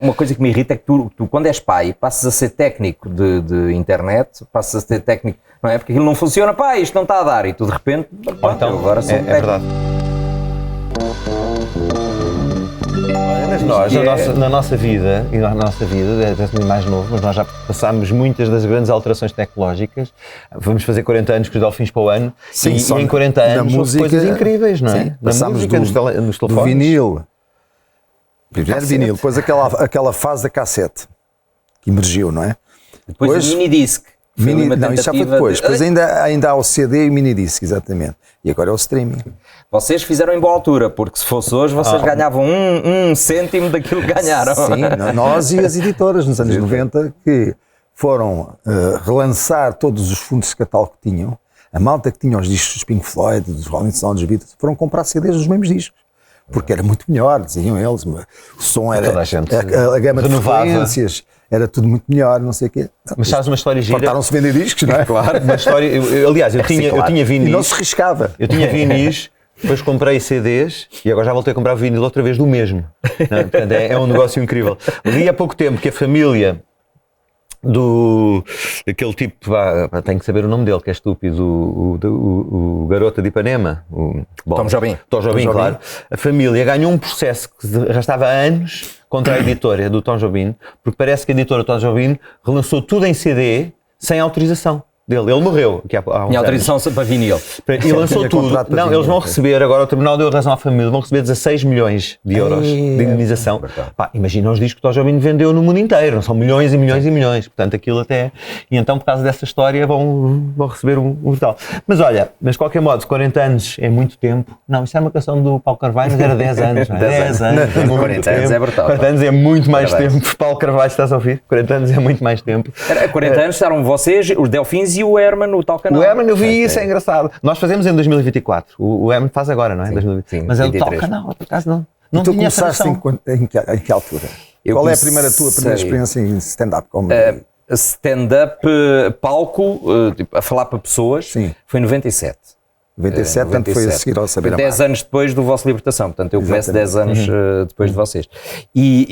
Uma coisa que me irrita é que tu quando és pai, passas a ser técnico de internet, passas a ser técnico, não é? Porque aquilo não funciona, pá, isto não está a dar, e tu de repente, pá, então, agora sou técnico. verdade. Mas nós, na nossa vida, és mais novo, mas nós já passámos muitas das grandes alterações tecnológicas. Vamos fazer 40 anos com os Delfins para o ano. Sim, e em 40 anos música, coisas incríveis, não é? Sim, Na música, nos telefones. do vinil. Primeiro vinil, depois aquela fase da cassete que emergiu, não é? Depois o minidisc. Não, isso já foi depois. Depois ainda há o CD e o minidisc, exatamente. E agora é o streaming. Vocês fizeram em boa altura, porque se fosse hoje vocês ganhavam um cêntimo daquilo que ganharam. Sim, nós e as editoras nos anos 90 que foram relançar todos os fundos de catálogo que tinham. A malta que tinha os discos dos Pink Floyd, dos Rolling Stones, dos Beatles, foram comprar CDs dos mesmos discos. Porque era muito melhor, diziam eles. O som era. A gama de frequências era tudo muito melhor, não sei o quê. Mas sabes uma história gira? Fartaram-se vender discos, não é? Claro, uma história. Aliás, eu tinha vinis. E não se riscava. Eu tinha vinis, depois comprei CDs e agora já voltei a comprar vinil outra vez do mesmo. Não, portanto, é um negócio incrível. Li há pouco tempo que a família daquele tipo, tenho que saber o nome dele, que é estúpido, o garoto de Ipanema, Tom Jobim, claro. A família ganhou um processo que se arrastava há anos contra a editora do Tom Jobim, porque parece que a editora Tom Jobim relançou tudo em CD sem autorização dele. Ele morreu. Tinha autorização para vinil. E lançou tudo. Não, eles vão receber, agora o tribunal deu razão à família, vão receber 16 milhões de euros de indemnização. Pá, imagina os discos que o Tom Jobim vendeu no mundo inteiro, não são milhões e milhões e milhões. Portanto, aquilo até... E então, por causa dessa história, vão receber um tal. Mas olha, de qualquer modo, 40 anos é muito tempo. Não, isso é uma canção do Paulo Carvalho, mas era 10 anos. Não é? 10 anos. 40 anos é brutal. 40 anos é muito mais tempo. Paulo Carvalho, estás a ouvir? 40 anos é muito mais tempo. 40 anos estavam vocês, os Delfins e o Herman, o tal canal. O Herman, eu vi isso, é engraçado. Nós fazemos em 2024. O Herman faz agora, não é? Sim, mas é o tal canal, por acaso não tu tinha essa começaste noção. em que altura? Qual é a primeira experiência em stand-up? Stand-up, palco, tipo, a falar para pessoas, Sim. foi em 97. 97, portanto foi a seguir ao Saber Amar. 10 anos depois do vosso Libertação, portanto eu começo 10 anos depois de vocês.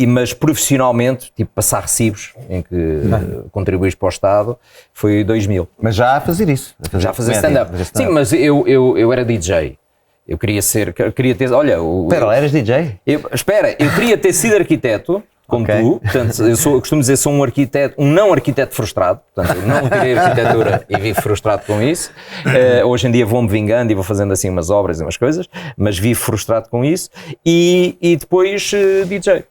Mas profissionalmente, tipo passar recibos, em que contribuís para o Estado, foi 2000. Mas já a fazer isso. Já a fazer stand-up. Sim, mas eu era DJ. Eu queria ter, olha... Espera, eras DJ? Eu queria ter sido arquiteto, como tu, portanto, eu costumo dizer, sou um não arquiteto frustrado, portanto, eu não tirei arquitetura e vivo frustrado com isso. Hoje em dia vou-me vingando e vou fazendo assim umas obras e umas coisas, mas vivo frustrado com isso. E depois DJ.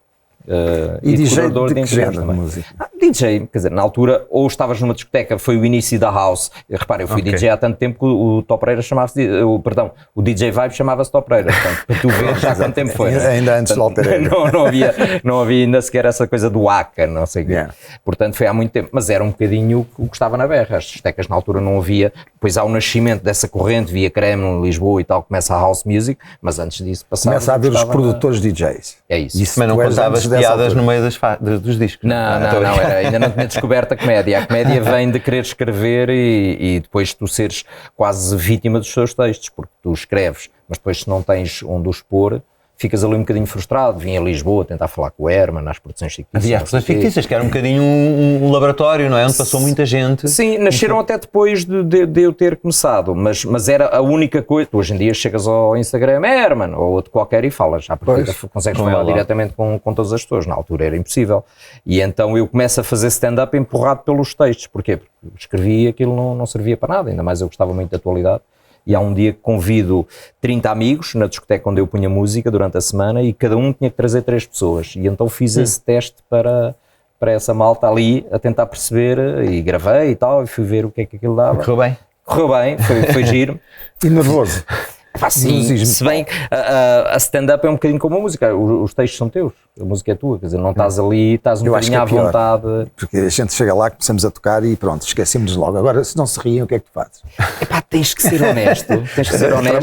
E DJ de que género de música? DJ, quer dizer, na altura, ou estavas numa discoteca, foi o início da house. Repara, eu fui DJ há tanto tempo que o Top Pereira chamava-se, o DJ Vibe chamava-se Top Pereira, portanto, para tu ver já há quanto tempo foi. Ainda antes do Altereira. Não havia ainda sequer essa coisa do ACA, não sei o quê. Portanto, foi há muito tempo, mas era um bocadinho o que estava na berra. As discotecas na altura não havia, depois há o nascimento dessa corrente via Kremlin, Lisboa e tal, começa a house music, mas antes disso passava... Começa a haver os produtores DJs. É isso. Mas não contavas piadas no meio dos discos. Não, ainda não tinha descoberto a comédia. A comédia vem de querer escrever e depois tu seres quase vítima dos teus textos, porque tu escreves, mas depois se não tens onde os pôr, ficas ali um bocadinho frustrado. Vim a Lisboa tentar falar com o Herman nas produções fictícias. Havia as produções fictícias, que era um bocadinho um laboratório, não é? Onde passou muita gente. Sim, nasceram até depois de eu ter começado, mas era a única coisa. Tu hoje em dia chegas ao Instagram, Herman, ou outro qualquer e falas. Já porque consegues falar diretamente com todas as pessoas. Na altura era impossível. E então eu começo a fazer stand-up empurrado pelos textos. Porquê? Porque escrevi e aquilo não servia para nada. Ainda mais eu gostava muito da atualidade. E há um dia que convido 30 amigos na discoteca onde eu punha música durante a semana e cada um tinha que trazer 3 pessoas. E então fiz esse teste para essa malta ali a tentar perceber e gravei e tal e fui ver o que é que aquilo dava. Correu bem? Correu bem, foi giro. E nervoso? Sim, se bem a stand-up é um bocadinho como a música, os textos são teus, a música é tua, quer dizer, não estás ali, estás um bocadinho à vontade. Porque a gente chega lá, começamos a tocar e pronto, esquecemos-nos logo. Agora, se não se riem, o que é que tu fazes? Epá, tens que ser honesto, tens que ser honesto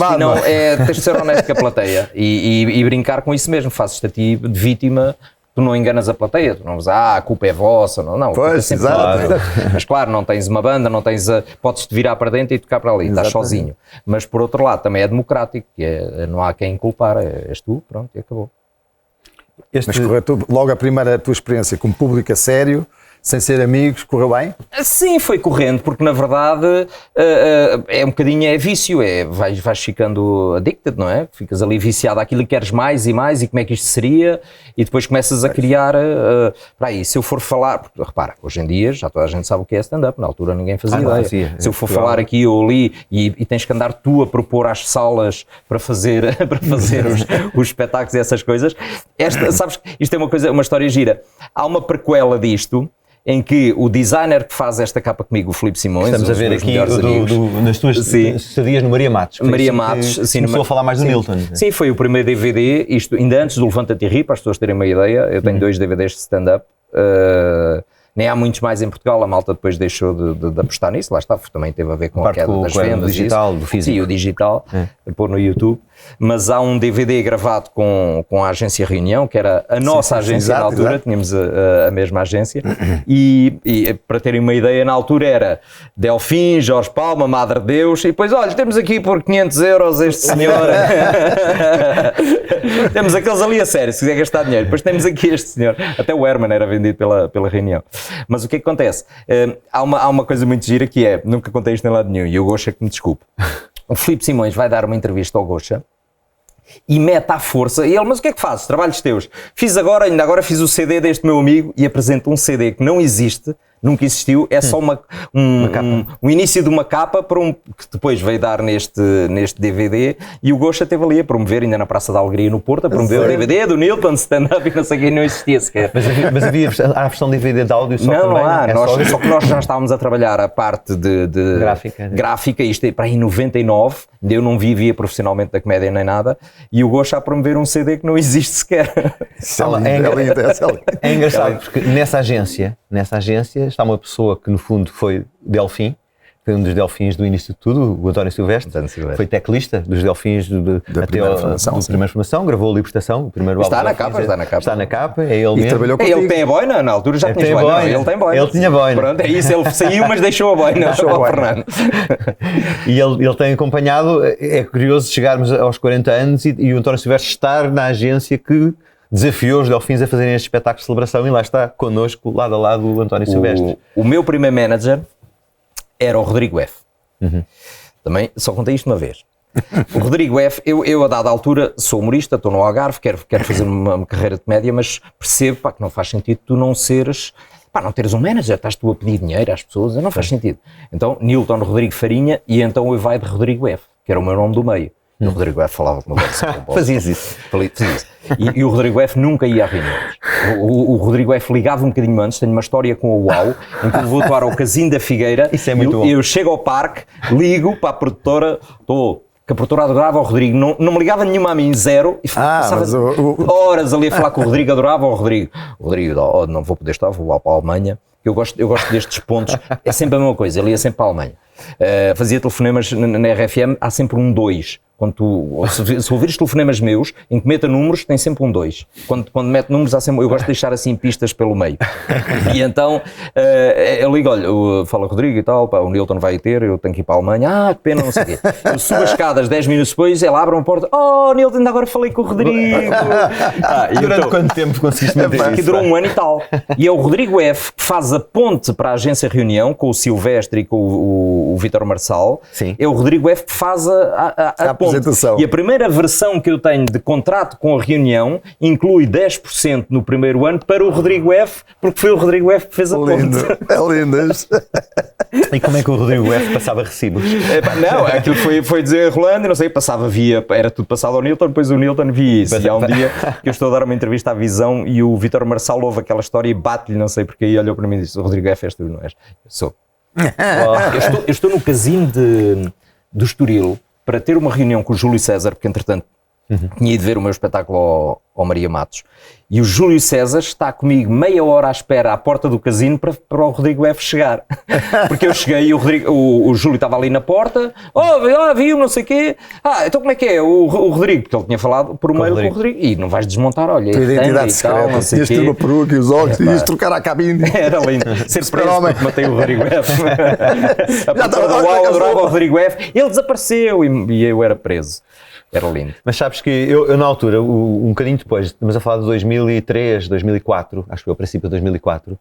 tens que ser honesto com a plateia e brincar com isso mesmo, fazes-te a ti de vítima. Tu não enganas a plateia, tu não dizes, a culpa é vossa, não. Pois, exato. Mas claro, não tens uma banda, podes-te virar para dentro e tocar para ali, estás sozinho. Mas por outro lado também é democrático, não há quem culpar, és tu, pronto, e acabou. Mas correu tudo, logo a tua experiência como público a sério, sem ser amigos, correu bem? Sim, foi correndo, porque na verdade é um bocadinho vício, vais ficando addicted, não é? Ficas ali viciado àquilo e queres mais e mais, e como é que isto seria, e depois começas a criar, para aí, se eu for falar, porque repara, hoje em dia já toda a gente sabe o que é stand-up, na altura ninguém fazia ideia. Se eu for falar aqui ou ali, e tens que andar tu a propor às salas para fazer os espetáculos e essas coisas, sabes, isto é uma história gira. Há uma prequela disto, em que o designer que faz esta capa comigo, o Filipe Simões, estamos a ver aqui nas tuas estadias no Maria Matos. Maria Matos, começou a falar mais do Nilton. Sim, foi o primeiro DVD, isto ainda antes do Levanta-te e Ri, para as pessoas terem uma ideia. Eu tenho 2 DVDs de stand-up. Nem há muitos mais em Portugal, a malta depois deixou de apostar nisso, lá está, também teve a ver com a queda das vendas. O digital, do físico. Sim, o digital, pôr no YouTube. Mas há um DVD gravado com a agência Reunião, que era a nossa agência na altura, tínhamos a mesma agência, e para terem uma ideia, na altura era Delfim, Jorge Palma, Madre Deus, e depois, olha, temos aqui por 500 euros este senhor, temos aqueles ali a sério, se quiser gastar dinheiro, depois temos aqui este senhor, até o Herman era vendido pela Reunião. Mas o que é que acontece? Há uma coisa muito gira que é, nunca contei isto em lado nenhum, e o Gocha que me desculpe. O Filipe Simões vai dar uma entrevista ao Gocha e mete à força, e ele, mas o que é que fazes? Trabalhos teus. Ainda agora fiz o CD deste meu amigo e apresento um CD que não existe, nunca existiu, é só um início de uma capa para que depois veio dar neste DVD, e o Gocha esteve ali a promover, ainda na Praça da Alegria no Porto, a promover o DVD do Nilton, stand-up e não sei o que, não existia sequer. Mas havia a versão DVD de áudio só não, também? Não há, só que nós já estávamos a trabalhar a parte de gráfica, isto é para aí em 99, eu não vivia profissionalmente da comédia nem nada, e o Gocha a promover um CD que não existe sequer. É engraçado, porque nessa agência está uma pessoa que no fundo foi Delfim, foi um dos Delfins do início de tudo, o António Silvestre, foi teclista dos Delfins da primeira formação, gravou a Libertação, o primeiro álbum. Está na capa, é ele mesmo. Ele tem a boina, na altura já tinha boina. Ele tem boina. Ele tinha boina. Pronto, é isso, ele saiu, mas deixou a boina ao Fernando. E ele tem acompanhado, é curioso chegarmos aos 40 anos e o António Silvestre estar na agência que desafiou os Delfins a fazerem este espetáculo de celebração, e lá está connosco, lado a lado, o António Silvestre. O meu primeiro manager era o Rodrigo F. Também só contei isto uma vez. O Rodrigo F, eu a dada altura sou humorista, estou no Algarve, quero fazer uma carreira de comédia, mas percebo que não faz sentido tu não teres um manager, estás tu a pedir dinheiro às pessoas, não faz sentido. Então, Nilton Rodrigo Farinha, e então eu vai de Rodrigo F, que era o meu nome do meio. E o Rodrigo F falava com uma voz. Fazias isso. E o Rodrigo F nunca ia a reuniões. O Rodrigo F ligava um bocadinho antes, tenho uma história com a UAU, em que eu vou atuar ao Casino da Figueira. Isso é muito bom. Eu chego ao parque, ligo para a produtora, que a produtora adorava o Rodrigo, não me ligava nenhuma a mim, zero, e passava horas ali a falar com o Rodrigo, adorava o Rodrigo. O Rodrigo, não vou poder estar, vou lá para a Alemanha. Eu gosto destes pontos, é sempre a mesma coisa, ele ia sempre para a Alemanha. Fazia telefonemas na RFM, há sempre um 2. Se ouvires telefonemas meus, em que meta números, tem sempre um 2. Quando mete números, há sempre, eu gosto de deixar assim pistas pelo meio. E então, eu ligo, olha, fala Rodrigo e tal, o Nilton vai ter, eu tenho que ir para a Alemanha, que pena, não sei o quê. Eu subo as escadas 10 minutos depois, ela abre uma porta, Nilton, ainda agora falei com o Rodrigo. Durante quanto tempo conseguiste manter isso? Que durou 1 ano e tal. E é o Rodrigo F que faz a ponte para a agência Reunião, com o Silvestre e com o Vítor Marçal. Sim. É o Rodrigo F que faz a ponte. E a primeira versão que eu tenho de contrato com a Reunião inclui 10% no primeiro ano para o Rodrigo F, porque foi o Rodrigo F que fez a ponte. É lindas. E como é que o Rodrigo F passava recibos? Não, aquilo foi desenrolando, não sei, era tudo passado ao Nilton, depois o Nilton via isso. E há um dia que eu estou a dar uma entrevista à Visão e o Vítor Marçal ouve aquela história e bate-lhe, não sei porque, e olhou para mim e disse: o Rodrigo F és tu, não és? Eu sou. Eu estou no casino do Estoril para ter uma reunião com o Júlio César, porque entretanto tinha ido ver o meu espetáculo ao Maria Matos, e o Júlio César está comigo meia hora à espera à porta do casino para o Rodrigo F chegar. Porque eu cheguei e o Júlio estava ali na porta, viu, não sei o quê, então como é que é o Rodrigo? Porque ele tinha falado por mail com o Rodrigo, e não vais desmontar, olha, a identidade secreta, tinhas de ter uma peruca e os óculos, e ias trocar a cabine. Era lindo, ser preso porque matei o Rodrigo F. A pessoa da UAU adorava o Rodrigo F, ele desapareceu e eu era preso. Era lindo. Mas sabes que eu na altura, um bocadinho depois, estamos a falar de 2003, 2004, acho que foi ao princípio de 2004,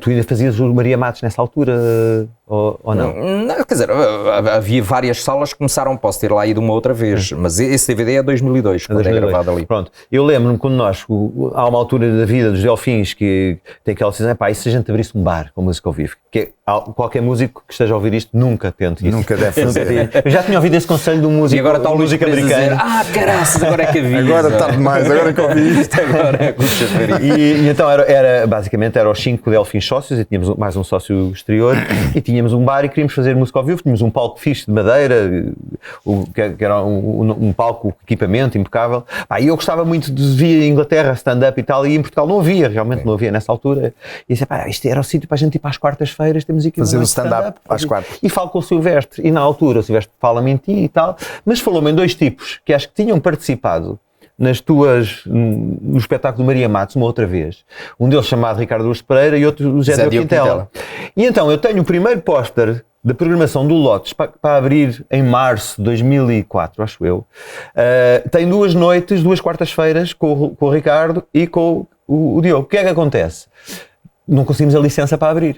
tu ainda fazias o Maria Matos nessa altura, ou não? Não, quer dizer, havia várias salas que começaram, posso ter lá ido uma outra vez, mas esse DVD é 2002, quando é gravado ali. Pronto, eu lembro-me quando nós, há uma altura da vida dos Delfins que tem aquela decisão, pá, e se a gente abrisse um bar com música ao vivo? Que qualquer músico que esteja a ouvir isto nunca tente isso. Nunca deve fazer. Eu já tinha ouvido esse conselho de um músico, E agora está o Luís Pires a dizer, caraças, agora é que avisa. Agora está demais, agora que ouvi isto. Agora é que e então basicamente era os 5 Delfins sócios e tínhamos mais um sócio exterior e tínhamos um bar e queríamos fazer música ao vivo, tínhamos um palco fixe de madeira, que era um palco, equipamento impecável. E eu gostava muito de ver em Inglaterra stand-up e tal, e em Portugal não havia, realmente não havia nessa altura. E disse, isto era o sítio para a gente ir para as quartas-feiras, temos aqui fazer um stand-up às quartas. E falo com o Silvestre, e na altura o Silvestre fala-me em ti e tal, mas falou-me em 2 tipos que acho que tinham participado no espetáculo do Maria Matos uma outra vez. Um deles chamado Ricardo Luz Pereira e outro o Zé Diogo Quintela. E então eu tenho o primeiro póster da programação do Lotes para abrir em março de 2004, acho eu. Tem 2 noites, 2 quartas-feiras com o Ricardo e com o Diogo. O que é que acontece? Não conseguimos a licença para abrir.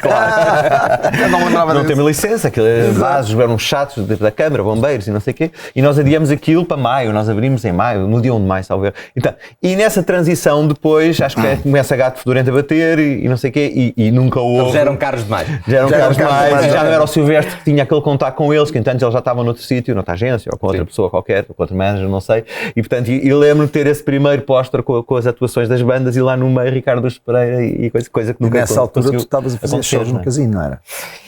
Claro. Eu não lembrava Não temos licença, aqueles vasos eram chatos da Câmara, bombeiros e não sei o quê. E nós adiamos aquilo para maio, nós abrimos em maio, no dia 1 de maio, salvo erro. Então, e nessa transição depois, acho que começa a Gato Fedorento a bater e não sei o quê, e nunca houve. Eles já eram caros demais. Já eram caros demais, já não era o Silvestre que tinha aquele contacto com eles, que entanto eles já estavam noutro sítio, noutra agência, ou com outra pessoa qualquer, ou com outro manager, não sei. E portanto, eu lembro de ter esse primeiro póster com as atuações das bandas e lá no meio Ricardo Luz Pereira e coisa que nunca nessa altura tu estavas a fazer shows no casino, não era?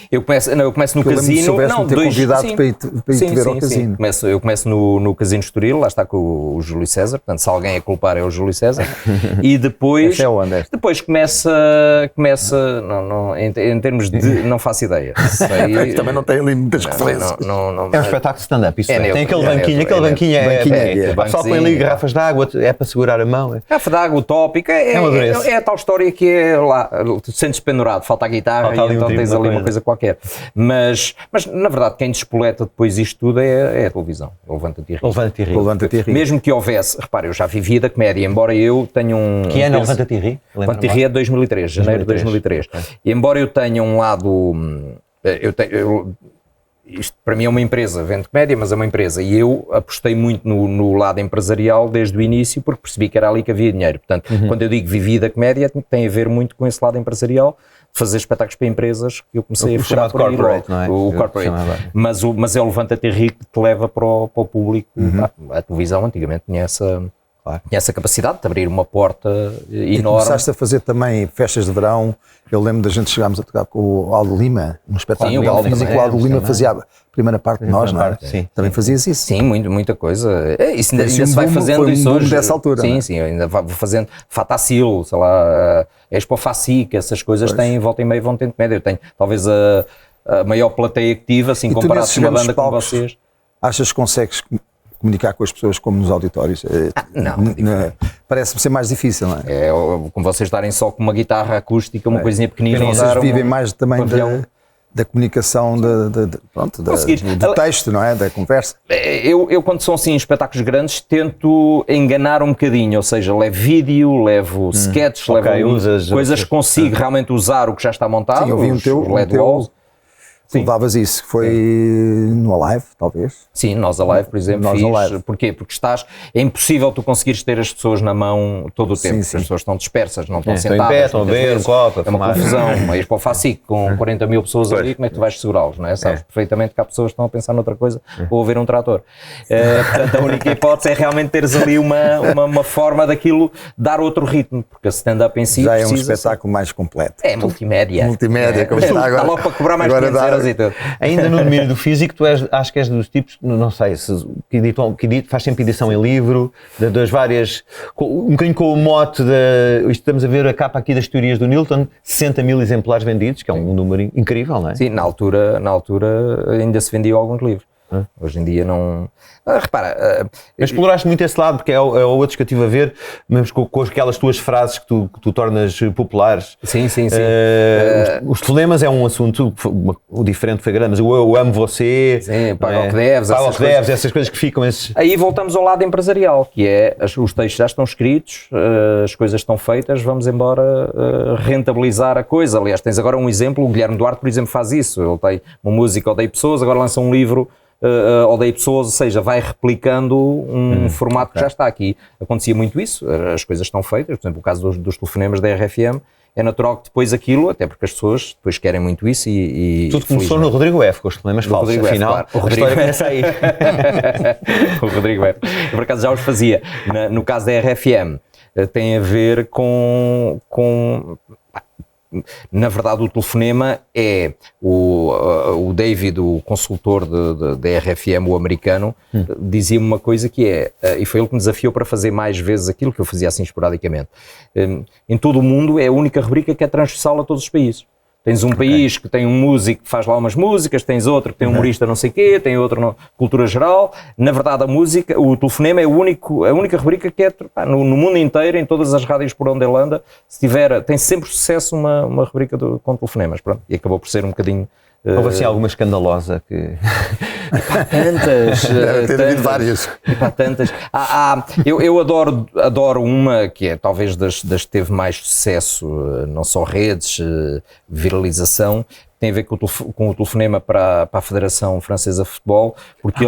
Eu começo no casino. Não, convidado para ir te ver ao casino. Eu começo no Casino Estoril, lá está com o Júlio César, portanto, se alguém a culpar é o Júlio César. E depois. Depois começa em termos de. Não faço ideia. Também não tem ali muitas referências. É um espetáculo de stand-up, isso é. Tem aquele banquinho, é. Só põe ali garrafas de água, é para segurar a mão. Garrafa de água, utópica, é a tal história que é lá, tu te sentes pendurado, falta a guitarra e então tens ali uma coisa qualquer. Mas na verdade quem despoleta depois isto tudo é a televisão. Levanta-te e ri. Mesmo que houvesse, repare, eu já vivi da comédia, embora eu tenha um... Que ano Levanta-te e ri? Levanta-te e ri é de 2003, janeiro de 2003. Okay. E embora eu tenha um lado... Isto para mim é uma empresa, vende comédia, mas é uma empresa, e eu apostei muito no lado empresarial desde o início porque percebi que era ali que havia dinheiro. Portanto, quando eu digo vivi da comédia, tem a ver muito com esse lado empresarial, de fazer espetáculos para empresas que eu comecei a furar por aí logo. O corporate. Mas é o Levanta-te e ri que te leva para o público. A televisão antigamente tinha essa capacidade de abrir uma porta enorme. E começaste a fazer também festas de verão. Eu lembro da gente chegámos a tocar com o Aldo Lima, num espetáculo que o Aldo Lima fazia a primeira parte de nós, não é? Também fazias isso? Sim, muita coisa. Isso ainda se vai fazendo isso hoje. Dessa altura, sim, ainda vou fazendo Fatacil, sei lá, Expo Facic, essas coisas volta e meia vão tendo comédia. Eu tenho talvez a maior plateia ativa, assim, comparado com uma banda como vocês. Achas que consegues comunicar com as pessoas como nos auditórios? Não. Parece-me ser mais difícil, não é? É como vocês estarem só com uma guitarra acústica, uma coisinha pequenina. Vocês vivem mais também da comunicação, do texto, não é? Da conversa. Eu quando são assim espetáculos grandes, tento enganar um bocadinho, ou seja, levo vídeo, levo sketches, levo coisas que consigo realmente usar o que já está montado. Sim, eu vi um teu levavas isso, foi no Alive, talvez? Sim, nós Alive, por exemplo, fiz. Porquê? Porque é impossível tu conseguires ter as pessoas na mão todo o tempo. As pessoas estão dispersas, não estão sentadas. Estão em pé, estão a ver um copo. É uma confusão. Uma Expo Facic com 40 mil pessoas ali, como é que tu vais segurá-los, não é? Sabes perfeitamente que há pessoas que estão a pensar noutra coisa ou a ver um trator. Portanto, a única hipótese é realmente teres ali uma forma daquilo dar outro ritmo, porque a stand-up em si já é um espetáculo mais completo. É multimédia. Como está agora. Está logo para cobrar mais 500 euros e tudo. Ainda no domínio do físico, acho que és dos tipos, não sei, que faz sempre edição em livro, das várias, um bocadinho com o mote estamos a ver a capa aqui das teorias do Newton, 60 mil exemplares vendidos, que é um número incrível, não é? Sim, na altura ainda se vendiam alguns livros. Hoje em dia não... repara... Exploraste muito esse lado, porque é outros que eu estive a ver, mesmo com aquelas tuas frases que tu tornas populares. Sim. Os telefonemas é um assunto, o diferente foi grande, mas eu amo você... Sim, paga o que deves, essas coisas que ficam... Aí voltamos ao lado empresarial, que é, os textos já estão escritos, as coisas estão feitas, vamos embora rentabilizar a coisa. Aliás, tens agora um exemplo, o Guilherme Duarte, por exemplo, faz isso. Ele tem uma música, Odeio Pessoas, agora lança um livro, Odeio Pessoas, ou seja, vai replicando um formato que já está aqui. Acontecia muito isso, as coisas estão feitas, por exemplo, o caso dos telefonemas da RFM, é natural que depois aquilo, até porque as pessoas depois querem muito isso e tudo começou no Rodrigo F, com os telefonemas falsos, afinal, claro. O Rodrigo começa aí. O Rodrigo F. Eu, por acaso, já os fazia. No caso da RFM, tem a ver com na verdade, o telefonema é o David, o consultor da RFM, o americano, dizia-me uma coisa que é, e foi ele que me desafiou para fazer mais vezes aquilo que eu fazia assim esporadicamente. Em todo o mundo é a única rubrica que é transversal a todos os países. Tens um país que tem um músico que faz lá umas músicas, tens outro que tem um humorista não sei quê, tem outro na cultura geral. Na verdade, a música, o telefonema é a única rubrica que é no mundo inteiro, em todas as rádios por onde ele anda, tem sempre sucesso uma rubrica com telefonemas. Pronto, e acabou por ser um bocadinho... Houve assim alguma escandalosa que... Tantas. Deve ter havido várias. Tantas. Eu adoro uma que é talvez das que teve mais sucesso, não só redes, viralização, tem a ver com o telefonema para a Federação Francesa de Futebol, porque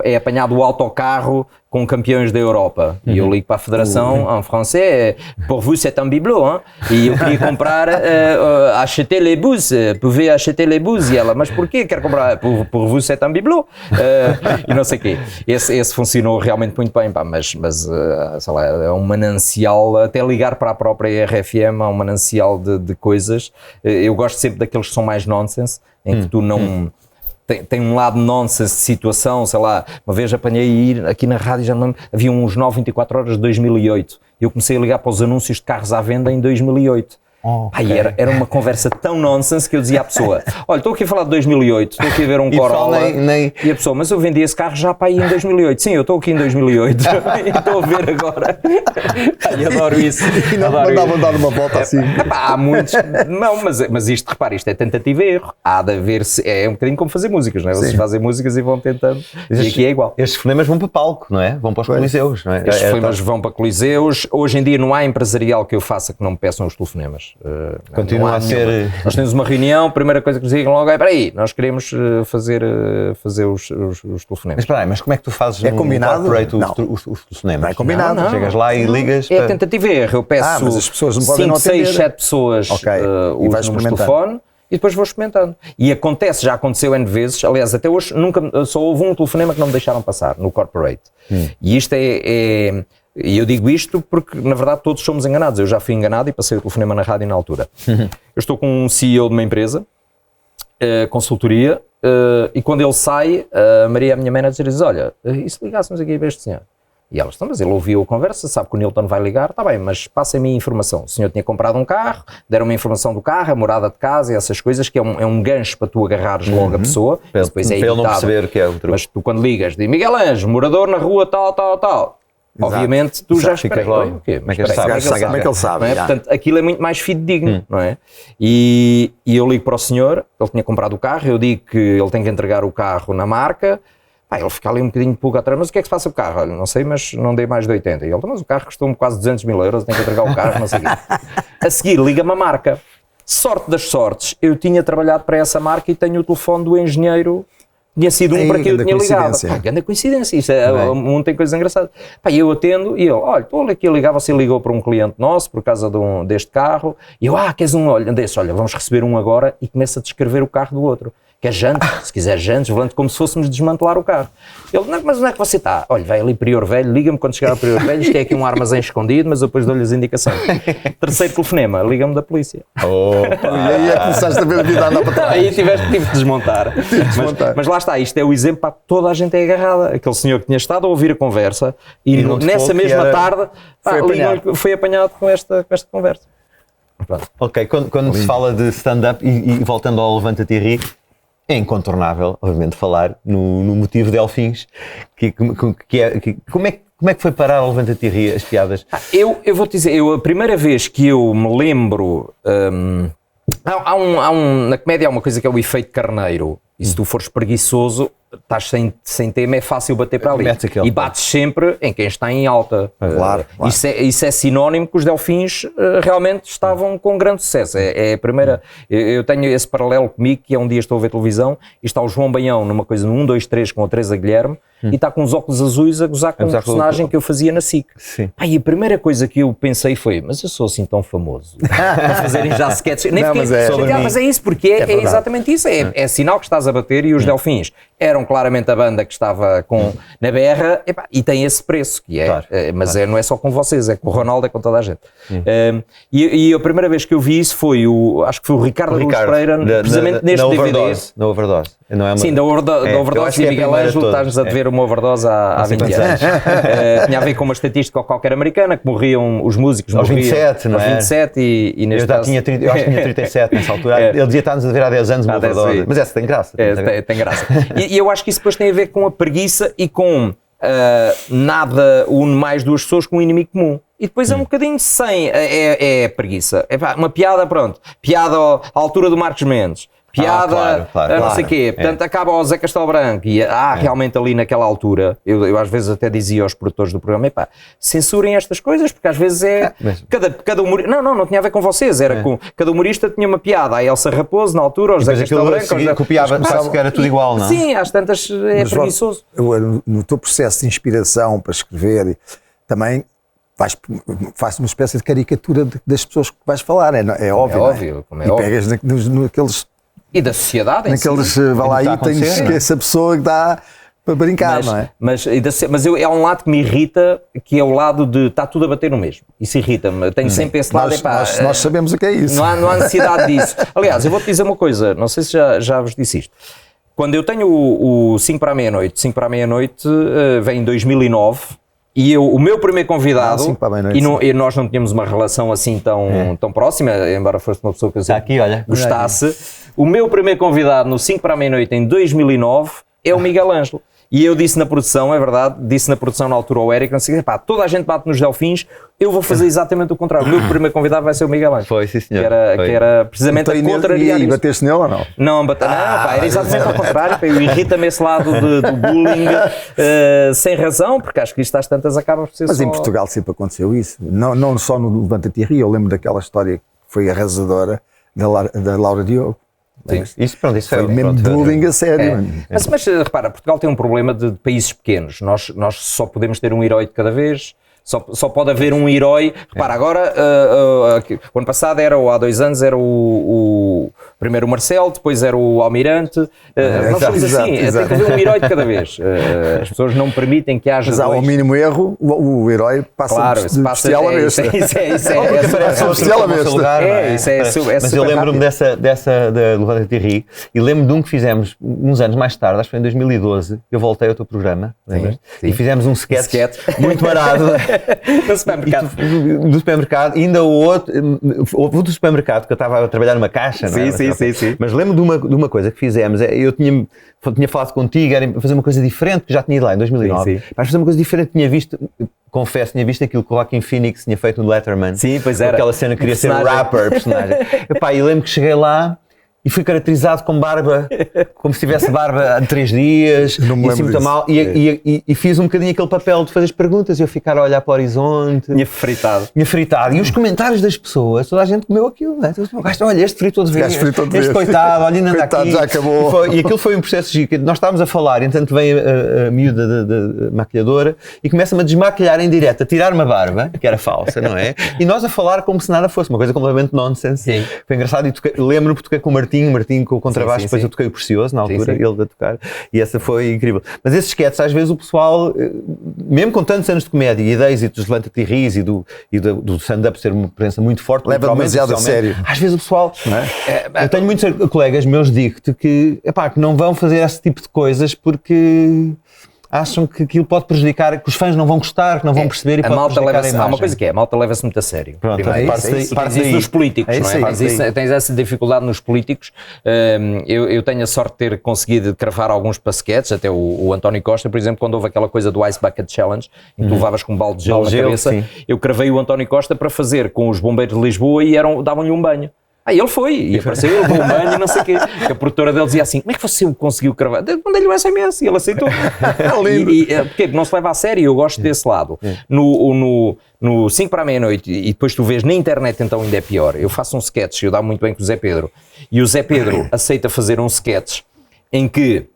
é apanhado o autocarro com campeões da Europa. E eu ligo para a Federação, em francês, pour vous c'est un bibelot, hein? E eu queria comprar, acheter les bus, pouvez acheter les bus, e ela, mas porquê? Quero comprar, pour vous c'est un bibelot, e não sei o quê. Esse funcionou realmente muito bem, pá, mas sei lá, é um manancial, até ligar para a própria RFM, há um manancial de coisas. Eu gosto sempre daqueles que são mais nonsense, em que tu não... Tem um lado nonsense de situação, sei lá, uma vez apanhei ir aqui na rádio, já não lembro, havia uns 9/24 horas de 2008, e eu comecei a ligar para os anúncios de carros à venda em 2008. Okay. Era uma conversa tão nonsense que eu dizia à pessoa, olha, estou aqui a falar de 2008, estou aqui a ver um Corolla, e a pessoa, mas eu vendi esse carro já para aí em 2008. Sim, eu estou aqui em 2008, estou a ver agora. Eu adoro isso. E não mandavam dar uma volta assim. Há muitos, não, mas isto, repare, isto é tentativa e erro. Há de haver, é um bocadinho como fazer músicas, não é? Vocês fazem músicas e vão tentando, e aqui é igual. Estes fonemas vão para palco, não é? Vão para os coliseus, não é? Estes fonemas vão para coliseus. Hoje em dia não há empresarial que eu faça que não me peçam os telefonemas. Continua a ser... Nós temos uma reunião, a primeira coisa que nos digam logo é, espera aí, nós queremos fazer os telefonemas. Mas espera aí, mas como é que tu fazes combinado? Os telefonemas? Não é combinado. Não. Chegas lá e ligas... É tentativa e erro, eu peço mas as pessoas não podem 5, não 6, 7 pessoas os números de telefone e depois vou experimentando. E já aconteceu N vezes, aliás, até hoje só houve um telefonema que não me deixaram passar, no Corporate. E isto e eu digo isto porque, na verdade, todos somos enganados. Eu já fui enganado e passei o telefonema na rádio na altura. Eu estou com um CEO de uma empresa, consultoria, e quando ele sai, a Maria, a minha manager, diz, olha, e se ligássemos aqui para este senhor? E elas estão, mas ele ouviu a conversa, sabe que o Nilton vai ligar, está bem, mas passem-me a informação. O senhor tinha comprado um carro, deram uma informação do carro, a morada de casa e essas coisas, que é um gancho para tu agarrares logo a pessoa. Depois é ele não perceber que é outro. Mas tu quando ligas, diz Miguel Anjo, morador na rua tal. Exato. Obviamente tu já ficas logo. Como é que ele sabe? É? Portanto, aquilo é muito mais fidedigno, não é? E eu ligo para o senhor, ele tinha comprado o carro, eu digo que ele tem que entregar o carro na marca, ele fica ali um bocadinho de pulga atrás, mas o que é que se passa com o carro? Olha, não sei, mas não dei mais de 80. E ele, mas o carro custou-me quase 200 mil euros, tem que entregar o carro, não sei o quê. A seguir, liga-me a marca. Sorte das sortes, eu tinha trabalhado para essa marca e tenho o telefone do engenheiro. Tinha sido para quem eu tinha ligado. Grande coincidência, isto o mundo tem coisas engraçadas. E eu atendo e ele, olha, estou aqui a ligar, você ligou para um cliente nosso por causa deste carro. E eu, queres um? Olha, vamos receber um agora, e começa a descrever o carro do outro. Quer jantes? Se quiser jantes, volante como se fôssemos desmantelar o carro. Ele, mas onde é que você está? Olha, vai ali Prior Velho, liga-me quando chegar ao Prior Velho, isto é aqui um armazém escondido, mas eu depois dou-lhe as indicações. Terceiro telefonema, liga-me da polícia. E aí é que começaste a ver a vida andar para trás. Aí tive de desmontar. Mas lá está, isto é o exemplo para toda a gente é agarrada. Aquele senhor que tinha estado a ouvir a conversa e nessa mesma tarde foi apanhado com esta conversa. Pronto. Ok, quando se fala de stand-up e voltando ao Levanta-te e Ri, é incontornável, obviamente, falar no motivo Delfins, como é que foi parar ao Levanta-te e ri as piadas? Eu vou-te dizer, a primeira vez que eu me lembro, na comédia há uma coisa que é o efeito carneiro, e se tu fores preguiçoso, estás sem tema, é fácil bater para ali. E bates sempre em quem está em alta. Claro. Isso é sinónimo que os Delfins realmente estavam com grande sucesso. É a primeira. Eu tenho esse paralelo comigo, que é um dia estou a ver televisão e está o João Baião numa coisa no 1, 2, 3 com a Teresa Guilherme e está com os óculos azuis a gozar com um personagem que eu fazia na SIC. E a primeira coisa que eu pensei foi, mas eu sou assim tão famoso a fazerem já sketches. Mas é isso, porque é exatamente isso. É sinal que estás a bater e os Delfins eram claramente a banda que estava na berra e tem esse preço, que é, claro, mas não é só com vocês, é com o Ronaldo, é com toda a gente. E a primeira vez que eu vi isso foi acho que foi o Ricardo Pereira, precisamente neste DVD. Na Overdose. Não é uma... Sim, da Overdose e Miguel Ângelo, estás a ver uma Overdose há 20 anos. Tinha a ver com uma estatística qualquer americana, que morriam os músicos aos 27, não é? Aos 27 e neste caso... Eu acho que tinha 37 nessa altura. Ele dizia estar-nos a ver há 10 anos uma Overdose. Mas essa tem graça. Tem graça. E eu acho que isso depois tem a ver com a preguiça e com nada une mais duas pessoas com um inimigo comum. E depois é um bocadinho sem, é preguiça. Uma piada, pronto. Piada à altura do Marcos Mendes. Piada, não sei o quê. Portanto, acaba o Zé Castelo Branco e realmente ali naquela altura, eu às vezes até dizia aos produtores do programa, censurem estas coisas, porque às vezes cada humorista, não tinha a ver com vocês, era com, cada humorista tinha uma piada, a Elsa Raposo na altura, o José Castelo Branco. Copiava, que era tudo igual, não? Sim, às tantas é preguiçoso. No teu processo de inspiração para escrever, também faz uma espécie de caricatura das pessoas que vais falar, é óbvio. É óbvio, e pegas naqueles... E da sociedade naqueles vai lá itens que essa pessoa que dá para brincar, não é? Mas há um lado que me irrita, que é o lado de está tudo a bater no mesmo. Isso irrita-me. Tenho sempre esse lado. Nós sabemos o que é isso. Não há necessidade disso. Aliás, eu vou-te dizer uma coisa, não sei se já vos disse isto. Quando eu tenho o 5 para a meia-noite, 5 para a meia-noite vem em 2009, e o meu primeiro convidado, e nós não tínhamos uma relação assim tão próxima, embora fosse uma pessoa que eu gostasse, o meu primeiro convidado no 5 para a meia-noite em 2009 é o Miguel Ângelo. E eu disse na produção, é verdade, na altura ao Érico, toda a gente bate nos Delfins, eu vou fazer exatamente o contrário. O meu primeiro convidado vai ser o Miguel Ângelo. Foi, sim senhor. Que era precisamente a contrariar isso. E bateste nele ou não? Não, era exatamente ao contrário. Irrita-me esse lado do bullying sem razão, porque acho que isto às tantas acaba por ser Mas em Portugal sempre aconteceu isso. Não só no Levanta-te e ri, eu lembro daquela história que foi arrasadora da Laura Diogo. Isso foi mesmo bullying a sério. Mas repara, Portugal tem um problema de países pequenos. Nós só podemos ter um herói de cada vez. Só pode haver um herói. Repara, agora, o ano passado há 2 anos era primeiro o Marcelo, depois era o Almirante. Tem que haver um herói de cada vez. As pessoas não permitem que haja. Mas há ao mínimo erro, o herói passa de bestial a besta. Mas eu lembro-me dessa da Levanta-te e ri, e lembro de um que fizemos uns anos mais tarde, acho que foi em 2012, eu voltei ao teu programa, lembras? E fizemos um sketch muito marado. Do supermercado. Do supermercado, ainda houve do supermercado, que eu estava a trabalhar numa caixa, não é? Sim. Mas lembro de uma coisa que fizemos, eu tinha falado contigo, era fazer uma coisa diferente, que já tinha ido lá em 2009, para fazer uma coisa diferente, tinha visto aquilo que o Joaquin Phoenix tinha feito no Letterman. Sim, pois era. Aquela cena que queria ser rapper, personagem. E lembro que cheguei lá e fui caracterizado com barba, como se tivesse barba há 3 dias, não me lembro muito mal, e fiz um bocadinho aquele papel de fazer as perguntas e eu ficar a olhar para o horizonte. Tinha fritado. E os comentários das pessoas, toda a gente comeu aquilo, não é? Olha, este fritou de vez, este coitado, olha, ainda anda aqui. Já acabou. E aquilo foi um processo gigante. Nós estávamos a falar, entanto vem a miúda da maquilhadora e começa-me a desmaquilhar em direto, a tirar uma barba, que era falsa, não é? E nós a falar como se nada fosse, uma coisa completamente nonsense. Sim. Foi engraçado, e lembro-me porque toquei com o Martim com o contrabaixo, depois eu toquei o Precioso na altura, ele a tocar, e essa foi incrível. Mas esses sketches, às vezes o pessoal, mesmo com tantos anos de comédia e de êxitos, Levanta-te e ris e do stand-up ser uma presença muito forte, leva demasiado a sério. Às vezes o pessoal, eu tenho muitos colegas meus, digo-te que não vão fazer esse tipo de coisas porque acham que aquilo pode prejudicar, que os fãs não vão gostar, que não vão perceber e pode prejudicar a imagem. Há uma coisa que é, a malta leva-se muito a sério. Pronto, tens isso nos políticos, não é? Tens essa dificuldade nos políticos. Eu tenho a sorte de ter conseguido cravar alguns pasquetes, até o António Costa, por exemplo, quando houve aquela coisa do Ice Bucket Challenge, em que tu levavas com um balde de gelo na cabeça, eu cravei o António Costa para fazer com os bombeiros de Lisboa e davam-lhe um banho. Ele foi, e apareceu, ele levou um banho e não sei o quê. A produtora dele dizia assim, como é que você o conseguiu cravar? Mandei-lhe um SMS e ele aceitou. Porque não se leva a sério, eu gosto desse lado. No 5 para a meia-noite, e depois tu vês na internet, então ainda é pior, eu faço um sketch, eu dá muito bem com o Zé Pedro, e o Zé Pedro aceita fazer um sketch em que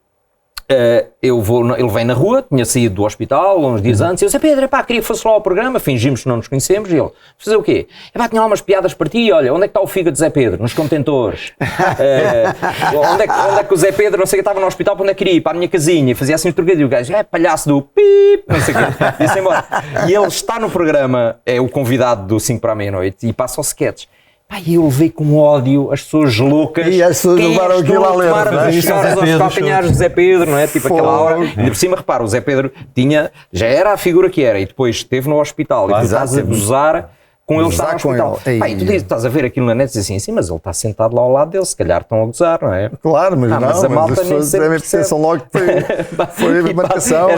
ele vem na rua, tinha saído do hospital uns dias antes, e eu disse, Pedro, queria que fosse lá ao programa, fingimos que não nos conhecemos, e ele, fazer o quê? Tinha lá umas piadas para ti, olha, onde é que está o fígado de Zé Pedro? Nos contentores. Onde é que o Zé Pedro, não sei o que, estava no hospital, para onde é que queria ir? Para a minha casinha, fazia assim um trocadilho, o gajo, palhaço do pip, não sei o quê, disse embora. E ele está no programa, é o convidado do 5 para a meia-noite, e passa ao sketch. E eu levei com ódio as pessoas loucas. E as pessoas levaram aquilo a ler. Aos calcanhares de Zé Pedro, não é? Tipo aquela hora. E por cima, repara, o Zé Pedro já era a figura que era e depois esteve no hospital. E tu estás a gozar com ele estar no hospital. E tu estás a ver aquilo na net e dizes assim, mas ele está sentado lá ao lado dele, se calhar estão a gozar, não é? Claro, mas a malta as pessoas pensam logo que foi marcação.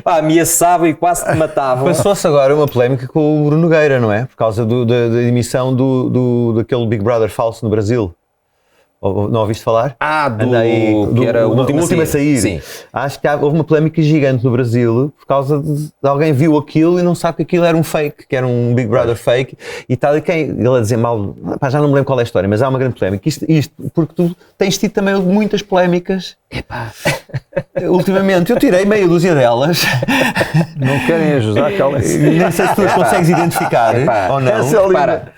Ameaçavam e quase te matavam. Passou-se agora uma polémica com o Bruno Nogueira, não é? Por causa da emissão daquele Big Brother falso no Brasil. Não ouviste falar? Que era o último a sair. Sim. Acho que houve uma polémica gigante no Brasil por causa de alguém viu aquilo e não sabe que aquilo era um fake, que era um Big Brother fake e tal. E ele a dizer mal, já não me lembro qual é a história, mas há uma grande polémica. Isto porque tu tens tido também muitas polémicas. Ultimamente, eu tirei meia dúzia delas. Não querem ajudar aquelas. Nem sei se tu as consegues identificar ou não.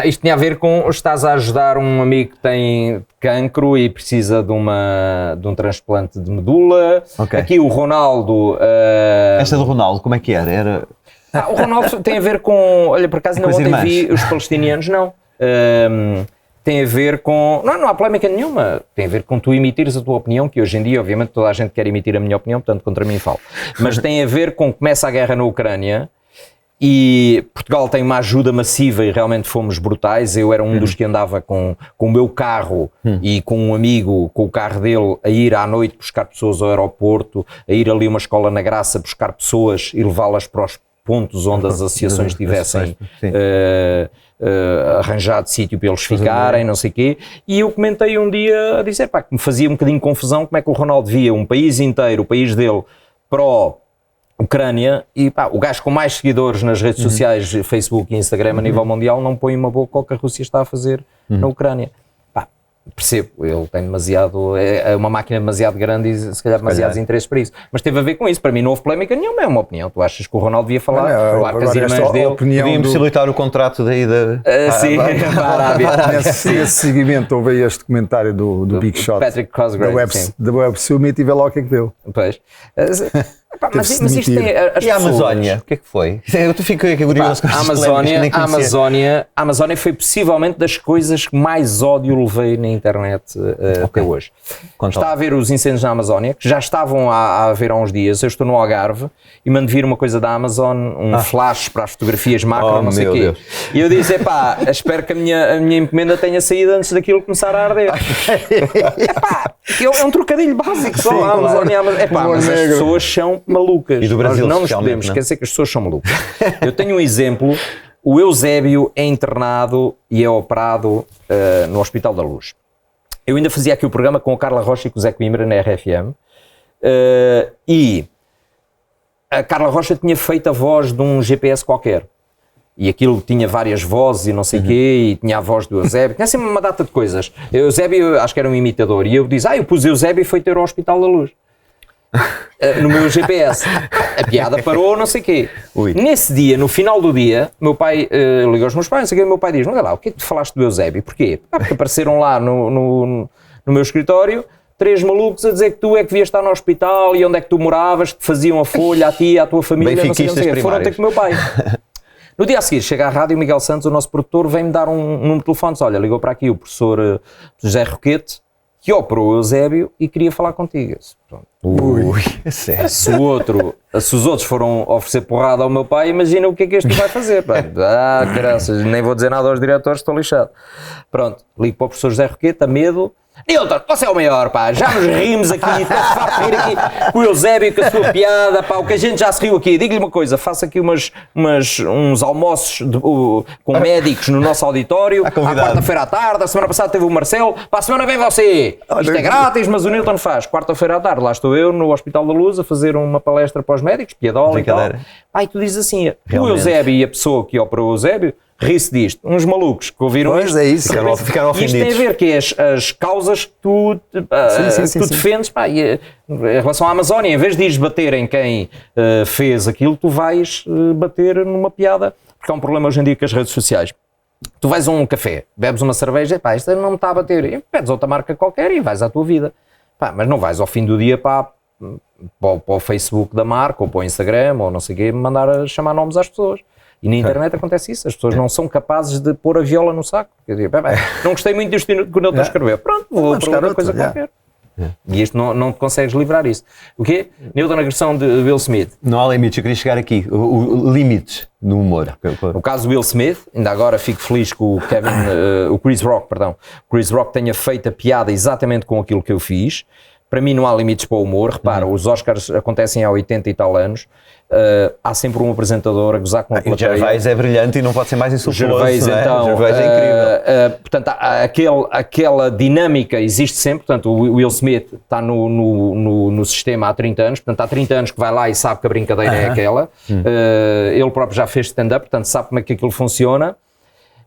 Isto tinha a ver com estás a ajudar um amigo que tem cancro e precisa de um transplante de medula. Aqui o Ronaldo. Esta do Ronaldo, como é que era? O Ronaldo tem a ver com. Olha, por acaso não ontem vi os palestinianos, não. Tem a ver com. Não há polémica nenhuma. Tem a ver com tu emitires a tua opinião, que hoje em dia, obviamente, toda a gente quer emitir a minha opinião, portanto, contra mim falo. Mas tem a ver com começa a guerra na Ucrânia. E Portugal tem uma ajuda massiva e realmente fomos brutais. Eu era um dos que andava com o meu carro e com um amigo, com o carro dele, a ir à noite buscar pessoas ao aeroporto, a ir ali a uma escola na Graça buscar pessoas e levá-las para os pontos onde as associações tivessem arranjado sítio para eles ficarem, não sei o quê. E eu comentei um dia a dizer que me fazia um bocadinho de confusão como é que o Ronaldo via um país inteiro, o país dele, para Ucrânia, e o gajo com mais seguidores nas redes sociais, Facebook e Instagram a nível mundial, não põe uma boca ao que a Rússia está a fazer na Ucrânia. Percebo, ele tem demasiado, é uma máquina demasiado grande e se calhar demasiados interesses para isso. Mas teve a ver com isso, para mim não houve polémica nenhuma, é uma opinião. Tu achas que o Ronaldo devia falar? Claro que as irmãs dele podiam impossibilitar o contrato da ida para a Arábia. Nesse seguimento houve este comentário do Big Shot, Patrick Cosgrave, da Web Summit, e vê lá o que é que deu. Pois. Mas isto tem e a Amazónia, o que é que foi? Eu fico curioso com a Amazónia foi possivelmente das coisas que mais ódio levei na internet até hoje. Está a ver os incêndios na Amazónia, que já estavam a haver há uns dias. Eu estou no Algarve e mando vir uma coisa da Amazon, flash para as fotografias macro, não sei o quê. Deus. E eu disse, espero que a minha encomenda tenha saído antes daquilo começar a arder. É um trocadilho básico só. Sim, a Amazónia, mas as pessoas são malucas. E do Brasil, nós não nos podemos esquecer que as pessoas são malucas. Eu tenho um exemplo. O Eusébio é internado e é operado no Hospital da Luz. Eu ainda fazia aqui o programa com a Carla Rocha e com o Zé Coimbra na RFM e a Carla Rocha tinha feito a voz de um GPS qualquer. E aquilo tinha várias vozes e não sei o quê, e tinha a voz do Eusébio, tinha sempre uma data de coisas. O Eusébio, acho que era um imitador, e eu disse, eu pus Eusébio e foi ter ao Hospital da Luz. No meu GPS. A piada parou, não sei o quê. Nesse dia, no final do dia, meu pai ligou aos meus pais, não sei o quê, meu pai diz, olha lá, o que é que tu falaste do Eusébio? Porquê? Porque apareceram lá no meu escritório 3 malucos a dizer que tu é que devias estar no hospital e onde é que tu moravas, que te faziam a folha a ti, à tua família, não sei o quê. Foram ter com o meu pai. No dia a seguir, chega à rádio, o Miguel Santos, o nosso produtor, vem-me dar um número de telefone. Olha, ligou para aqui o professor José Roquete, que operou o Eusébio e queria falar contigo. Sério? Se os outros foram oferecer porrada ao meu pai, imagina o que é que este vai fazer. Graças, nem vou dizer nada aos diretores, estou lixado. Pronto, ligo para o professor José Roqueta, medo. Nilton, você é o maior, pá, já nos rimos aqui, está-se farto de rir aqui com o Eusébio, com a sua piada, pá, o que a gente já se riu aqui. Diga-lhe uma coisa, faça aqui uns almoços com médicos no nosso auditório, à quarta-feira à tarde, a semana passada teve o Marcelo, para a semana vem você. Isto é grátis, mas o Nilton faz. Quarta-feira à tarde, lá estou eu no Hospital da Luz a fazer uma palestra para os médicos, piadola e tal. Pá, e tu dizes assim, o Eusébio e a pessoa que operou o Eusébio, ri-se disto, uns malucos que ouviram isto, é isso. Ficaram ofendidos. Isto tem a ver que as causas que tu defendes, pá, e, em relação à Amazónia, em vez de ires bater em quem fez aquilo, tu vais bater numa piada, porque há um problema hoje em dia com as redes sociais. Tu vais a um café, bebes uma cerveja, pá, isto não me está a bater, e pedes outra marca qualquer e vais à tua vida. Pá, mas não vais ao fim do dia para o Facebook da marca, ou para o Instagram, ou não sei o quê, mandar a chamar nomes às pessoas. E na internet acontece isso, as pessoas não são capazes de pôr a viola no saco. Quer dizer, não gostei muito disto que o Nilton escreveu. Pronto, vou para outra coisa qualquer. E isto não te consegues livrar isso. O quê? Nilton, agressão de Will Smith. Não há limites, eu queria chegar aqui. Limites no humor. No caso do Will Smith, ainda agora fico feliz que o Chris Rock tenha feito a piada exatamente com aquilo que eu fiz. Para mim não há limites para o humor. Repara, os Oscars acontecem há 80 e tal anos. Há sempre um apresentador a gozar com a plateia. O Gervais é brilhante e não pode ser mais insultuoso. Gervais, então, o Gervais é incrível. Portanto, aquela dinâmica existe sempre. Portanto, o Will Smith está no sistema há 30 anos. Portanto, há 30 anos que vai lá e sabe que a brincadeira é aquela. Ele próprio já fez stand-up, portanto, sabe como é que aquilo funciona.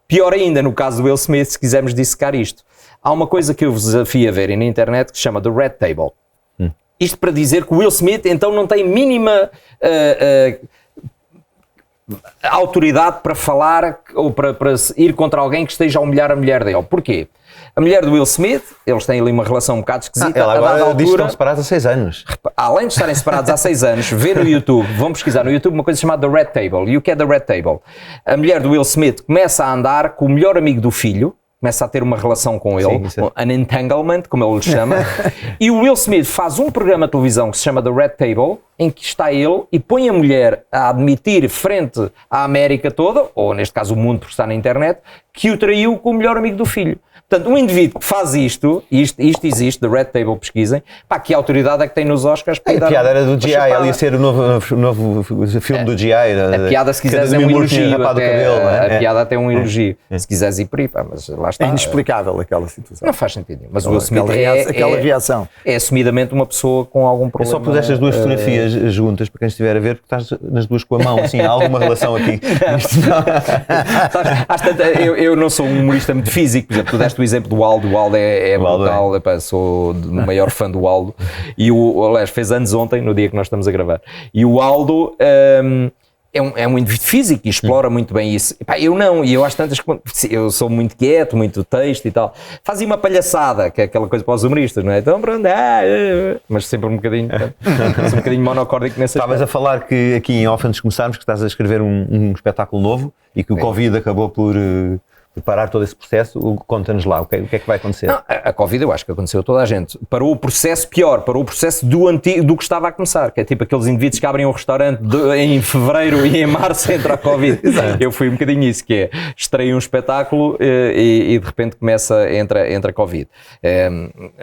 Pior ainda, no caso do Will Smith, se quisermos dissecar isto. Há uma coisa que eu vos desafio a verem na internet que se chama The Red Table. Isto para dizer que o Will Smith então não tem mínima autoridade para falar ou para ir contra alguém que esteja a humilhar a mulher dele. Porquê? A mulher do Will Smith, eles têm ali uma relação um bocado esquisita. Ela agora diz que estão separados há 6 anos. Além de estarem separados há 6 anos, vê no YouTube, vão pesquisar no YouTube uma coisa chamada The Red Table. E o que é The Red Table? A mulher do Will Smith começa a andar com o melhor amigo do filho, começa a ter uma relação com ele, an entanglement, como ele lhe chama, e o Will Smith faz um programa de televisão que se chama The Red Table, em que está ele e põe a mulher a admitir frente à América toda, ou neste caso o mundo porque está na internet, que o traiu com o melhor amigo do filho. Portanto, um indivíduo que faz isto existe, The Red Table, pesquisem, pá, que autoridade é que tem nos Oscars para a piada era do G.I., ela ia ser o novo filme do G.I. A piada, se quiseres, é um elogio. A piada até é um elogio. Se quiseres ir por aí, pá, mas lá está. É inexplicável aquela situação. Não faz sentido. Mas o Will Smith aquela reação. É assumidamente uma pessoa com algum problema. Eu só pus estas duas fotografias juntas para quem estiver a ver, porque estás nas duas com a mão, assim, há alguma relação aqui. Eu não sou um humorista muito físico, por exemplo, tu deste o exemplo do Aldo. O Aldo é brutal, epá, sou o maior fã do Aldo. E aliás, fez anos ontem, no dia que nós estamos a gravar. E o Aldo é um indivíduo físico e explora muito bem isso. Epá, eu não, e eu às tantas, eu sou muito quieto, muito texto e tal. Fazia uma palhaçada, que é aquela coisa para os humoristas, não é? Então pronto, mas sempre um bocadinho monocórdico nessa. Estavas a falar que aqui em off, antes de começarmos, que estás a escrever um espetáculo novo e que o Covid acabou por parar todo esse processo. Conta-nos lá, o que é que vai acontecer? Não, a Covid eu acho que aconteceu a toda a gente. Parou o processo pior, parou o processo do que estava a começar, que é tipo aqueles indivíduos que abrem um restaurante em fevereiro e em março entra a Covid. Eu fui um bocadinho isso, que é, estreio um espetáculo e de repente entra a Covid.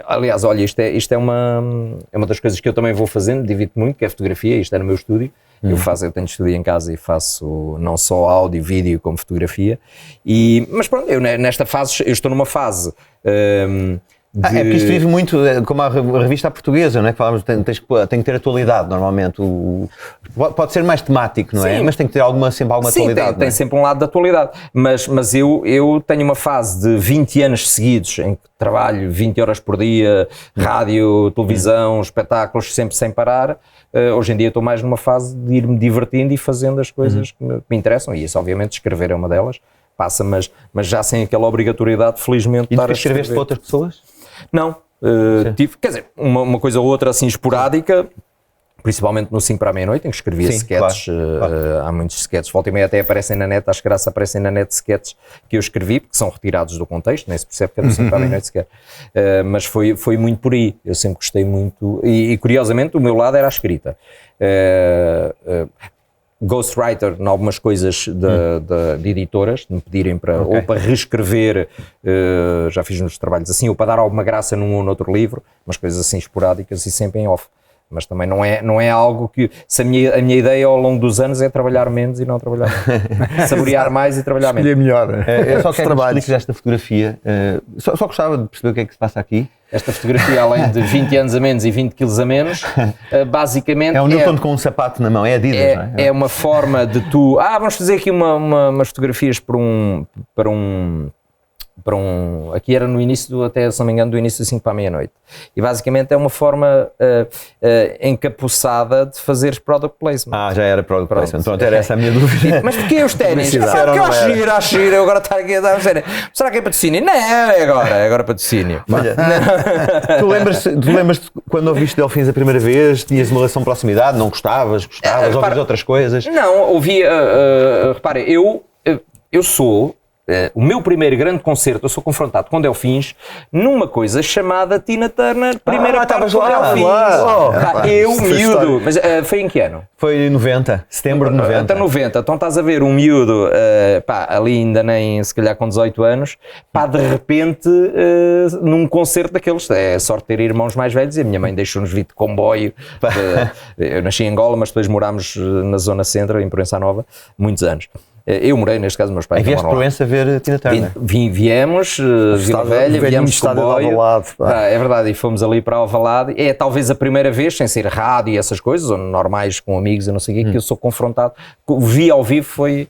Aliás, olha, isto é uma das coisas que eu também vou fazendo, divido muito, que é a fotografia, isto é no meu estúdio. Eu tenho estúdio em casa e faço não só áudio, vídeo, como fotografia. Mas pronto, eu nesta fase, eu estou numa fase é porque isto vive muito, como a revista portuguesa, não é? Que falamos, tem que ter atualidade, normalmente. Pode ser mais temático, não é? Sim. Mas tem que ter sempre alguma atualidade. Tem sempre um lado de atualidade. Mas eu tenho uma fase de 20 anos seguidos em que trabalho 20 horas por dia, rádio, televisão, espetáculos, sempre sem parar. Hoje em dia estou mais numa fase de ir-me divertindo e fazendo as coisas que me interessam, e isso obviamente escrever é uma delas, passa, mas já sem aquela obrigatoriedade, felizmente. E tu escreveste para outras pessoas? Não, quer dizer, uma coisa ou outra assim esporádica, principalmente no 5 para a meia-noite, em que escrevia sketches, claro. Há muitos sketches, volta e meia até aparecem na net, acho que graças aparecem na net sketches que eu escrevi, porque são retirados do contexto, nem se percebe que é no 5 para a meia-noite sequer, mas foi muito por aí, eu sempre gostei muito, e curiosamente o meu lado era a escrita. Ghostwriter em algumas coisas de editoras, de me pedirem ou para reescrever, já fiz uns trabalhos assim, ou para dar alguma graça num ou noutro livro, umas coisas assim esporádicas e sempre em off. Mas também não é algo que... Se a minha ideia ao longo dos anos é trabalhar menos e não trabalhar mais. Saborear mais e trabalhar menos. Escolher melhor. Eu só quero que me expliques esta fotografia. Só gostava de perceber o que é que se passa aqui. Esta fotografia, além de 20 anos a menos e 20 quilos a menos, basicamente... É um Newton com um sapato na mão, é Adidas, não é? É uma forma de tu... vamos fazer aqui umas fotografias para um... Aqui era no início, até se não me engano, do início do 5 para a meia-noite. E basicamente é uma forma encapuçada de fazeres product placement. Já era product placement. Pronto, era essa a minha dúvida. Mas porquê os ténis? Porque eu acho giro, eu agora estar aqui a dar sério. Será que é patrocínio? Não, é agora patrocínio. Olha, tu lembras-te quando ouviste Delfins a primeira vez? Tinhas uma relação de proximidade? Não gostavas? Ouvias outras coisas? Não, ouvia... repare, eu sou... o meu primeiro grande concerto, eu sou confrontado com Delfins numa coisa chamada Tina Turner, primeira parte com Delfins. Eu, miúdo, mas foi em que ano? Foi em 90, setembro de 90. Até 90, então estás a ver um miúdo, ali ainda nem, se calhar com 18 anos, de repente, num concerto daqueles, é sorte ter irmãos mais velhos, e a minha mãe deixou-nos vir de comboio, eu nasci em Angola, mas depois morámos na zona centro, em Proença Nova, muitos anos. Eu morei, neste caso, meus pais. E vieste Proença a ver Tina Turner? Viemos, Vila Velha, viemos de comboio. É verdade, e fomos ali para Alvalade. É talvez a primeira vez, sem ser rádio e essas coisas, ou normais com amigos, eu não sei o quê, que eu sou confrontado. Vi ao vivo foi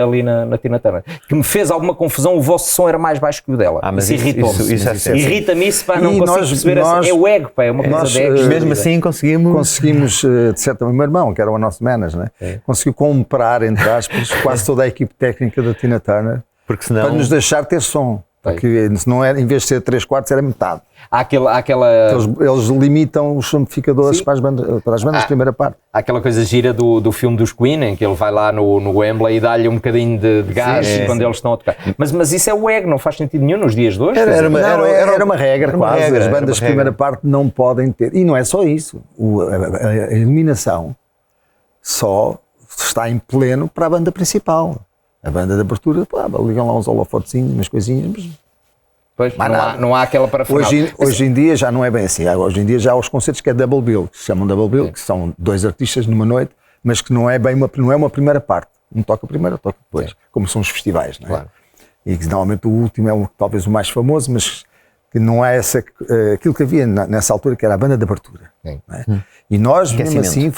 ali na Tina Turner. Que me fez alguma confusão, o vosso som era mais baixo que o dela. Mas isso irritou-me. Irrita-me isso, não consigo perceber. É o ego, é uma coisa de ego. Mesmo assim conseguimos, de certa maneira, meu irmão, que era o nosso manager, conseguiu comprar, entre aspas, quase toda a equipe técnica da Tina Turner, porque senão... para nos deixar ter som. Porque não era, em vez de ser 3/4, era metade. Eles limitam os amplificadores para as bandas de primeira parte. Há aquela coisa gira do filme dos Queen, em que ele vai lá no Wembley e dá-lhe um bocadinho de gás quando eles estão a tocar. Mas isso é o ego, não faz sentido nenhum nos dias de hoje. Era uma regra quase. As bandas de primeira parte não podem ter. E não é só isso. A iluminação só está em pleno para a banda principal. A banda de abertura, ligam lá uns holofotezinhos, umas coisinhas, mas... Pois, não há aquela parafernália. Hoje em dia já não é bem assim. Hoje em dia já há os concertos que é double bill, que se chamam double bill, que são 2 artistas numa noite, mas que não é uma primeira parte. Um toca primeiro, outro toca depois, como são os festivais, não é? Claro. E que normalmente o último é talvez o mais famoso, mas que não é aquilo que havia nessa altura, que era a banda de abertura. Não é? E nós, mesmo assim,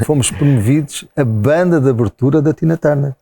fomos promovidos a banda de abertura da Tina Turner.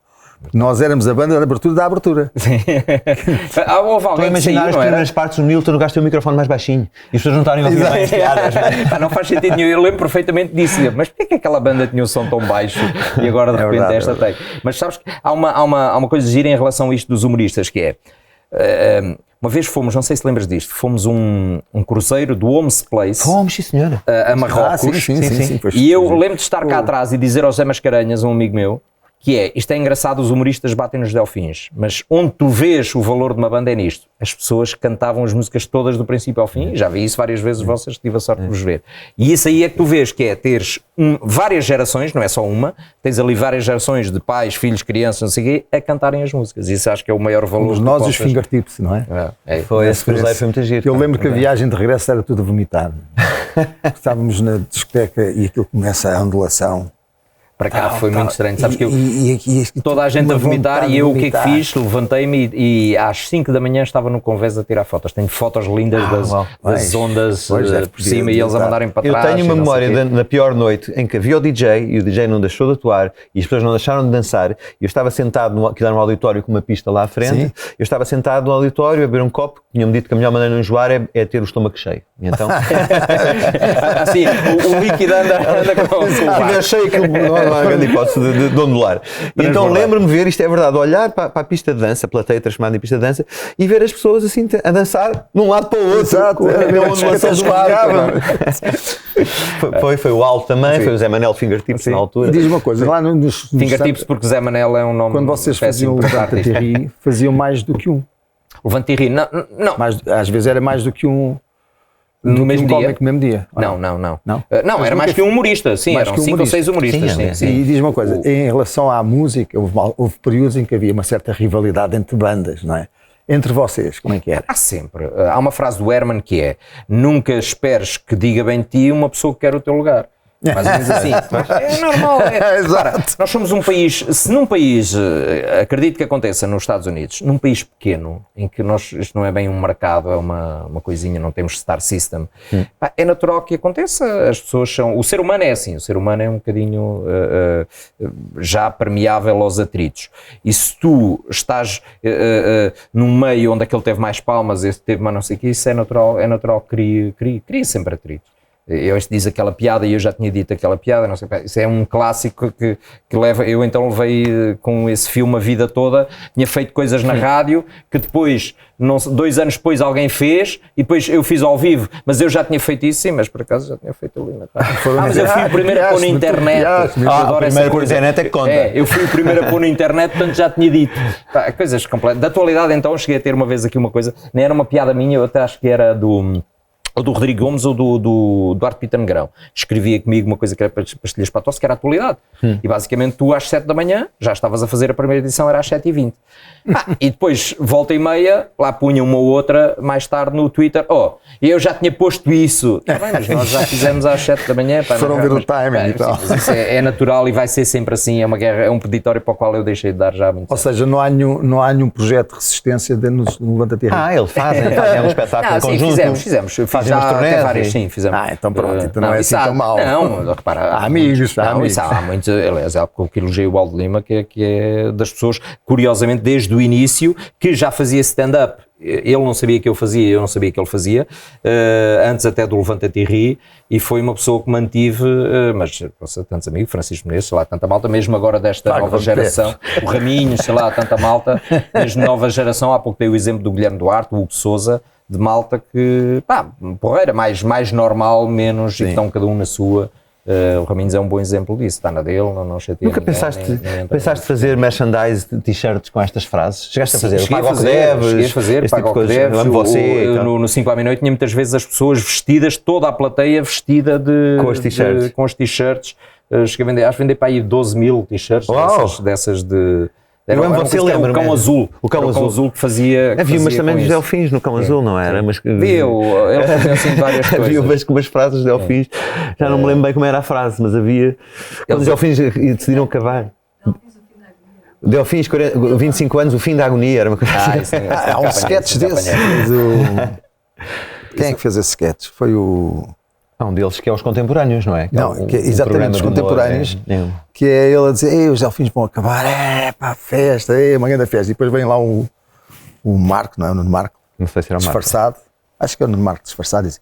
Nós éramos a banda de abertura da abertura. Estou a imaginar as primeiras partes do Nilton, o gajo tem o microfone mais baixinho e as pessoas não estarem a ouvir bem as piadas. Não faz sentido nenhum. Eu lembro perfeitamente disso. Mas porquê que aquela banda tinha um som tão baixo e agora de repente esta tem? Mas sabes que há uma coisa gira em relação a isto dos humoristas, que é... uma vez fomos, não sei se lembras disto, fomos um cruzeiro do Homes Place. Fomos, sim senhora. A Marrocos. Sim. E eu lembro de estar cá atrás e dizer ao Zé Mascarenhas, um amigo meu, que isto é engraçado, os humoristas batem nos Delfins, mas onde tu vês o valor de uma banda é nisto. As pessoas cantavam as músicas todas do princípio ao fim, já vi isso várias vezes, vocês tive a sorte de vos ver. E isso aí é que tu vês, que é teres várias gerações, não é só uma, tens ali várias gerações de pais, filhos, crianças, não sei o quê, a cantarem as músicas. Isso acho que é o maior valor. Nós os fingertips, não é? Foi esse cruzeiro, foi muito giro. Eu lembro que a viagem de regresso era tudo a vomitar. Estávamos na discoteca e aquilo começa a ondulação. Para cá foi muito estranho, sabes que toda a gente a vomitar e eu o que é que fiz? Levantei-me e às 5 da manhã estava no Convés a tirar fotos. Tenho fotos lindas das ondas por cima e eles a mandarem para trás. Eu tenho uma memória da pior noite em que havia o DJ e o DJ não deixou de atuar e as pessoas não deixaram de dançar e eu estava sentado num auditório com uma pista lá à frente. Sim. Eu estava sentado no auditório a beber um copo tinham-me dito que a melhor maneira de não enjoar é ter o estômago cheio. E então... assim, o líquido anda com o estiver cheio, que não há grande hipótese de ondular. E então lembro-me ver, isto é verdade, olhar para a pista de dança, a plateia transformada em pista de dança, e ver as pessoas assim a dançar de um lado para o outro. Exato, uma ondulação do mar. Foi o alto também, foi o Zé Manel Fingertips na altura. E diz uma coisa, lá nos Fingertips, porque Zé Manel é um nome. Quando vocês faziam o Levanta-Thierry, faziam mais do que um. O Levanta-Thierry, não. Às vezes era mais do que um. No mesmo dia? No mesmo dia. Não. Não, era mais que um humorista, sim, eram 5 ou 6 humoristas. Sim. E diz uma coisa, em relação à música, houve períodos em que havia uma certa rivalidade entre bandas, não é? Entre vocês, como é que era? Há sempre. Há uma frase do Herman que é: nunca esperes que diga bem de ti uma pessoa que quer o teu lugar. Mais ou menos assim. É normal. Para, nós somos um país, se num país, acredito que aconteça nos Estados Unidos, num país pequeno, em que isto não é bem um mercado, é uma coisinha, não temos star system, é natural que aconteça. As pessoas são... O ser humano é assim, o ser humano é um bocadinho já permeável aos atritos. E se tu estás num meio onde aquele teve mais palmas, esse teve mais não sei o que, isso é natural que cria sempre atritos. Este diz aquela piada e eu já tinha dito aquela piada, não sei, isso é um clássico que leva, eu então levei com esse filme a vida toda, tinha feito coisas na rádio que depois, 2 anos depois alguém fez e depois eu fiz ao vivo, mas eu já tinha feito isso, sim, mas por acaso já tinha feito ali na rádio. Mas eu fui o primeiro a pôr na internet. O primeiro a pôr na internet é que conta. Eu fui o primeiro a pôr na internet, portanto já tinha dito. Coisas completas. Da atualidade então, cheguei a ter uma vez aqui uma coisa, nem era uma piada minha, eu até acho que era do Rodrigo Gomes ou do Duarte Pita Negrão. Escrevia comigo uma coisa que era pastilhas para a tosse, que era a atualidade. E basicamente tu às 7 da manhã já estavas a fazer a primeira edição, era às 7h20. E depois, volta e meia, lá punha uma ou outra mais tarde no Twitter. Eu já tinha posto isso. Bem, mas nós já fizemos às 7 da manhã. Foram ver o timing e tal. Isso é natural e vai ser sempre assim. É uma guerra, é um peditório para o qual eu deixei de dar já há muito tempo. Ou seja, não há nenhum projeto de resistência dentro do Levanta-Thierry. Eles fazem um espetáculo conjunto. Fizemos. Fazem umas turnés. Várias, sim, fizemos. Então pronto, então não é assim tão mal. Não, repara. Há amigos. Há muitos, aliás, é algo que elogiei o Aldo Lima, que é das pessoas, curiosamente, desde o início, que já fazia stand-up. Ele não sabia que eu fazia, eu não sabia que ele fazia, antes até do Levanta-Thierry, e foi uma pessoa que mantive, mas tantos amigos, Francisco Menezes, sei lá, tanta malta, mesmo agora desta nova geração, o Raminhos, sei lá, tanta malta, mesmo nova geração, há pouco dei o exemplo do Guilherme Duarte, o Hugo Sousa, de malta que, porreira, mais normal, menos, e que estão cada um na sua. O Raminhos é um bom exemplo disso, está na dele, não chateia Nunca ninguém, pensaste fazer merchandise de t-shirts com estas frases? Chegaste a fazer? Cheguei a fazer, paga o que deves. No 5 à meia-noite tinha muitas vezes as pessoas vestidas, toda a plateia vestida com as t-shirts. Cheguei a vender, acho que vendei para aí 12 mil t-shirts dessas de... O Cão Azul. O Cão Azul que fazia. Havia umas também dos Delfins no Cão Azul, não era? Mas ele fazia assim várias coisas. Havia umas frases de Delfins, já não me lembro bem como era a frase, mas havia. Quando os Delfins decidiram cavar. Delfins, 25 anos, o fim da agonia, era uma coisa assim. Há um sketch desse. Quem é que fez esse sketch? Foi o. Um deles que é os contemporâneos, não é? Exatamente, os contemporâneos, que é ele a dizer, os Delfins vão acabar, para a festa, amanhã da festa. E depois vem lá o Marco, não é? O Nuno Marco, não sei se era disfarçado, acho que é o Nuno Marco disfarçado, e diz,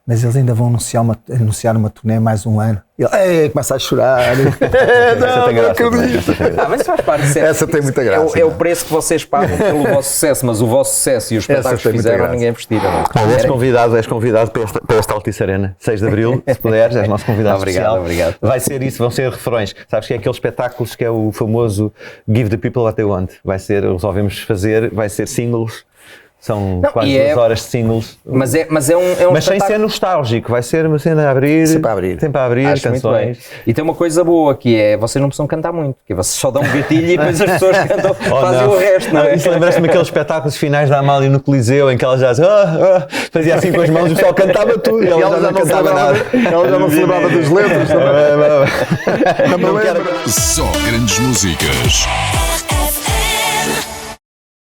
mas eles ainda vão anunciar uma turnê mais um ano. E ele começa a chorar. Não acredito. Mas faz parte. Essa tem muita graça. É o preço que vocês pagam pelo vosso sucesso, mas o vosso sucesso e os espetáculos que fizeram ninguém vestiram. És convidado para esta Altice Arena, 6 de Abril, se puderes, és nosso convidado especial. Obrigado. Vai ser isso, vão ser refrões. Sabes que é aqueles espetáculos que é o famoso Give the People What They Want. Resolvemos fazer, vai ser singles. São quase 2 horas de singles. Mas sem ser nostálgico, vai ser uma cena a abrir. Sempre a abrir canções. E tem uma coisa boa que é, vocês não precisam cantar muito, que vocês só dão um gatilho e depois as pessoas cantam, fazem o resto, não é? Isso lembra-me aqueles espetáculos finais da Amália no Coliseu, em que ela já fazia assim com as mãos e o pessoal cantava tudo e ela já não cantava nada. Ela já não se lembrava das letras. Só grandes músicas.